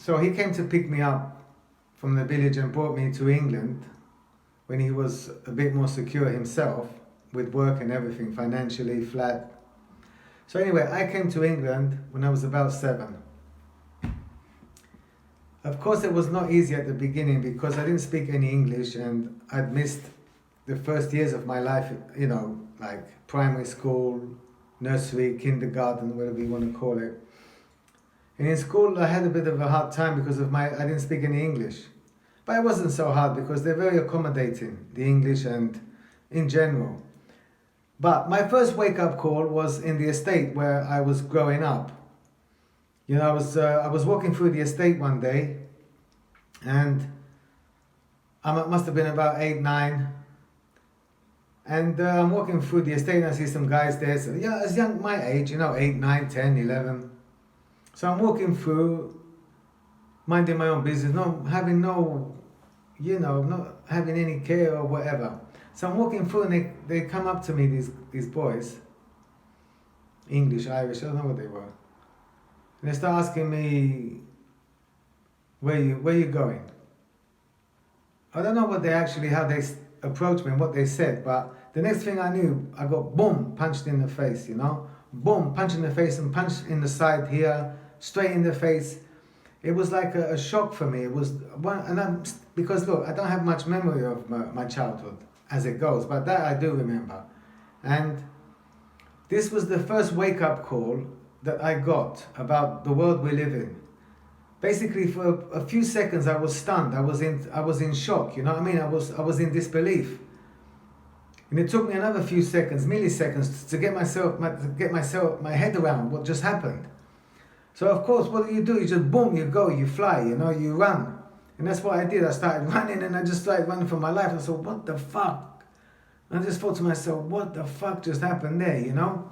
So he came to pick me up from the village and brought me to England when he was a bit more secure himself with work and everything, financially flat. So anyway, I came to England when I was about 7. Of course, it was not easy at the beginning because I didn't speak any English and I'd missed the first years of my life, you know, like primary school, nursery, kindergarten, whatever you want to call it. And in school, I had a bit of a hard time because I didn't speak any English. But it wasn't so hard because they're very accommodating, the English and in general. But my first wake-up call was in the estate where I was growing up. You know, I was walking through the estate one day, and I must have been about 8, 9. And I'm walking through the estate and I see some guys there, so, yeah, as young, my age, you know, 8, 9, 10, 11. So I'm walking through, minding my own business, not having any care or whatever. So I'm walking through and they come up to me, these boys, English, Irish, I don't know what they were. And they start asking me, where you going? I don't know how they approached me and what they said, but the next thing I knew, I got boom, punched in the face, you know? Boom, punch in the face and punch in the side here, straight in the face. It was like a shock for me. It was because look, I don't have much memory of my childhood as it goes, but that I do remember. And this was the first wake-up call that I got about the world we live in. Basically, for a few seconds, I was stunned. I was in shock. You know what I mean? I was in disbelief. And it took me another few seconds, milliseconds, to get my head around what just happened. So of course, what do? You just boom, you go, you fly, you know, you run. And that's what I did. I started running and I just started running for my life. I thought, what the fuck? And I just thought to myself, what the fuck just happened there, you know?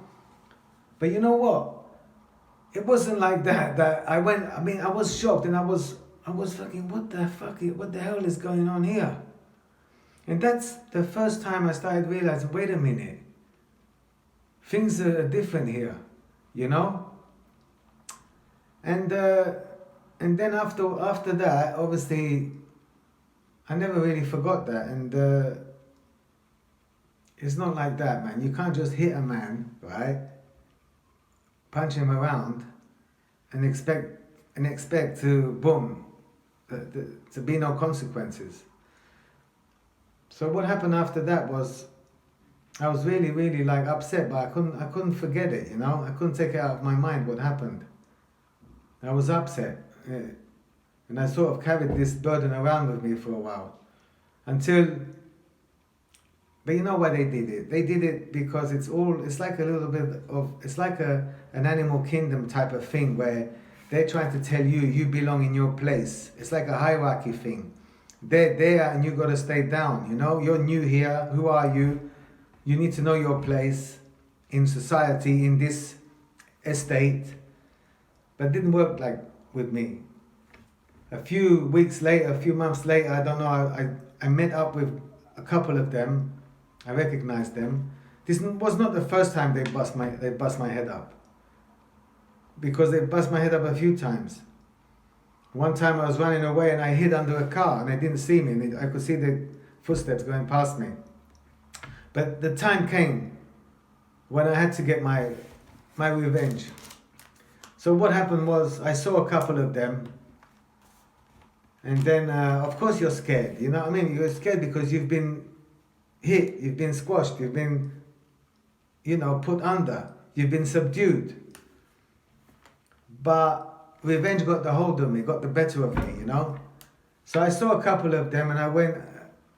But you know what? It wasn't like that I was shocked and I was fucking, what the hell is going on here? And that's the first time I started realizing, wait a minute, things are different here, you know? And then after that, obviously, I never really forgot that. And it's not like that, man. You can't just hit a man, right? Punch him around, and expect to boom, to be no consequences. So what happened after that was, I was really, really like upset, but I couldn't forget it, you know? I couldn't take it out of my mind what happened. I was upset, and I sort of carried this burden around with me for a while, but you know why they did it? They did it because it's like an animal kingdom type of thing where they're trying to tell you belong in your place. It's like a hierarchy thing. They're there and you got to stay down, you know? You're new here, who are you? You need to know your place in society, in this estate. But it didn't work like with me. A few weeks later, a few months later, I don't know, I met up with a couple of them. I recognized them. This was not the first time they bust my head up. Because they bust my head up a few times. One time I was running away and I hid under a car and they didn't see me. And I could see the footsteps going past me. But the time came when I had to get my revenge. So what happened was, I saw a couple of them, and then of course you're scared, you know what I mean? You're scared because you've been hit, you've been squashed, you've been, you know, put under, you've been subdued. But revenge got the hold of me, got the better of me, you know? So I saw a couple of them and I went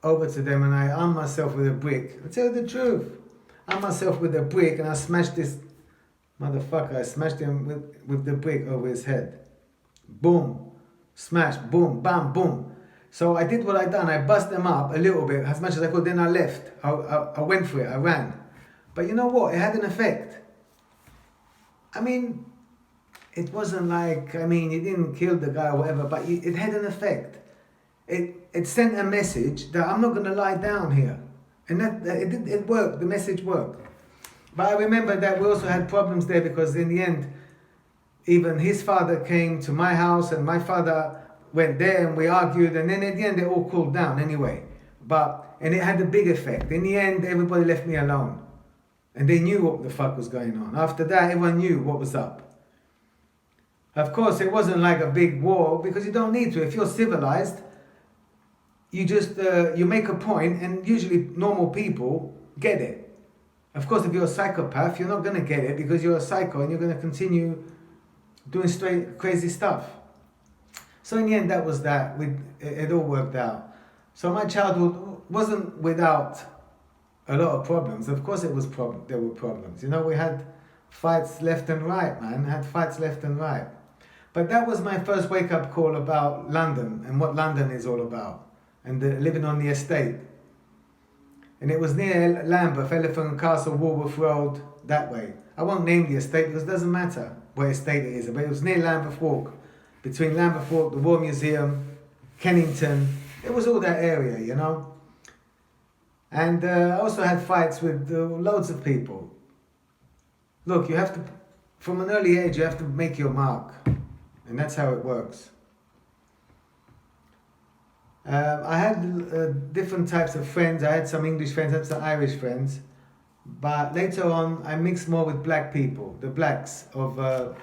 over to them and I armed myself with a brick. I tell you the truth. I armed myself with a brick and I smashed this motherfucker. I smashed him with the brick over his head. Boom. Smash. Boom. Bam. Boom. So I did what I done. I bust them up a little bit, as much as I could. Then I left. I went for it. I ran. But you know what? It had an effect. I mean, it wasn't like, it didn't kill the guy or whatever, but it had an effect. It sent a message that I'm not going to lie down here. And it worked. The message worked. But I remember that we also had problems there because in the end, even his father came to my house and my father went there and we argued, and then at the end they all cooled down anyway. And it had a big effect. In the end, everybody left me alone. And they knew what the fuck was going on. After that, everyone knew what was up. Of course, it wasn't like a big war, because you don't need to. If you're civilized, you just, you make a point, and usually normal people get it. Of course, if you're a psychopath, you're not going to get it, because you're a psycho and you're going to continue doing straight crazy stuff. So in the end, that was that. It all worked out. So my childhood wasn't without a lot of problems. Of course, there were problems. You know, we had fights left and right, man. Had fights left and right. But that was my first wake-up call about London and what London is all about, and living on the estate. And it was near Lambeth, Elephant and Castle, Walworth Road, that way. I won't name the estate because it doesn't matter what estate it is, but it was near Lambeth Walk, between Lambeth Walk, the War Museum, Kennington. It was all that area, you know. And I also had fights with loads of people. Look, you have to, from an early age, you have to make your mark. And that's how it works. I had different types of friends. I had some English friends, I had some Irish friends. But later on, I mixed more with black people, the blacks of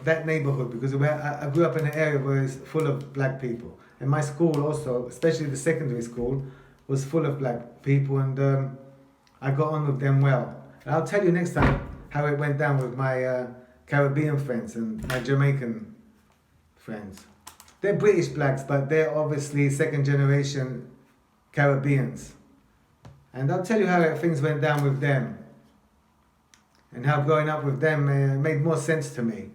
that neighborhood, because I grew up in an area where it's full of black people. And my school also, especially the secondary school, was full of black people, and I got on with them well. And I'll tell you next time how it went down with my Caribbean friends and my Jamaican friends. They're British blacks, but they're obviously second generation Caribbeans. And I'll tell you how things went down with them, and how growing up with them made more sense to me.